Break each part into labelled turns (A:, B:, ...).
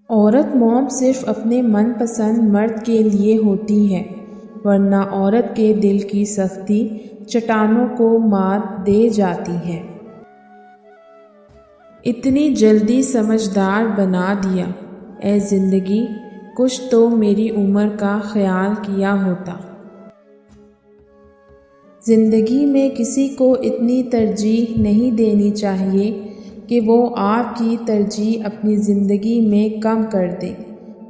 A: عورت موم صرف اپنے من پسند مرد کے لیے ہوتی ہے، ورنہ عورت کے دل کی سختی چٹانوں کو مات دے جاتی ہے۔ اتنی جلدی سمجھدار بنا دیا، اے زندگی کچھ تو میری عمر کا خیال کیا ہوتا۔ زندگی میں کسی کو اتنی ترجیح نہیں دینی چاہیے کہ وہ آپ کی ترجیح اپنی زندگی میں کم کر دے۔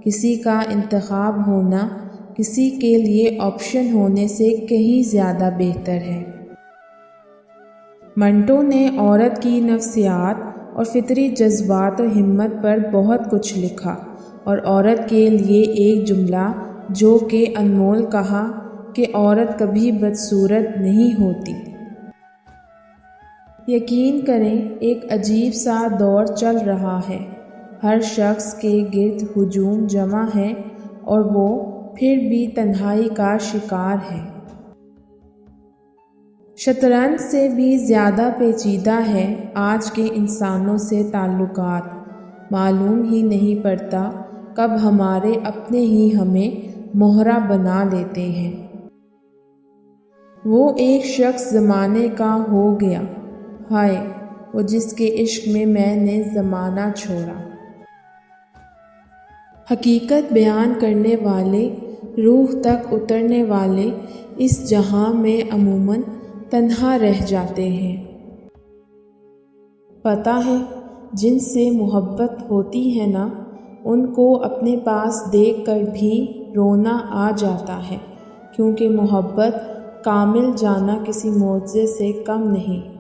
A: کسی کا انتخاب ہونا کسی کے لیے آپشن ہونے سے کہیں زیادہ بہتر ہے۔ منٹو نے عورت کی نفسیات اور فطری جذبات و ہمت پر بہت کچھ لکھا، اور عورت کے لیے ایک جملہ جو کہ انمول کہا کہ عورت کبھی بدصورت نہیں ہوتی۔ یقین کریں ایک عجیب سا دور چل رہا ہے، ہر شخص کے گرد ہجوم جمع ہے اور وہ پھر بھی تنہائی کا شکار ہے۔ شطرنج سے بھی زیادہ پیچیدہ ہے آج کے انسانوں سے تعلقات، معلوم ہی نہیں پڑتا کب ہمارے اپنے ہی ہمیں مہرہ بنا لیتے ہیں۔ وہ ایک شخص زمانے کا ہو گیا، ہائے وہ جس کے عشق میں نے زمانہ چھوڑا۔ حقیقت بیان کرنے والے، روح تک اترنے والے اس جہاں میں عموماً تنہا رہ جاتے ہیں۔ پتہ ہے جن سے محبت ہوتی ہے نا، ان کو اپنے پاس دیکھ کر بھی رونا آ جاتا ہے، کیونکہ محبت کامل جانا کسی معجزے سے کم نہیں۔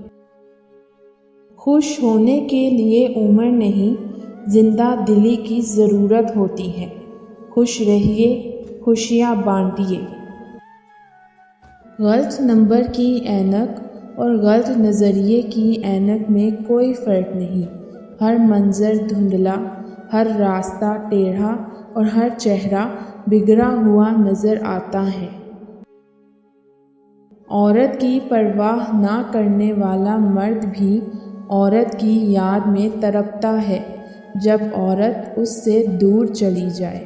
A: خوش ہونے کے لیے عمر نہیں، زندہ دلی کی ضرورت ہوتی ہے۔ خوش رہیے، خوشیاں بانٹیے۔ غلط نمبر کی اینک اور غلط نظریے کی اینک میں کوئی فرق نہیں۔ ہر منظر دھندلا، ہر راستہ ٹیڑھا اور ہر چہرہ بگڑا ہوا نظر آتا ہے۔ عورت کی پرواہ نہ کرنے والا مرد بھی عورت کی یاد میں تڑپتا ہے جب عورت اس سے دور چلی جائے۔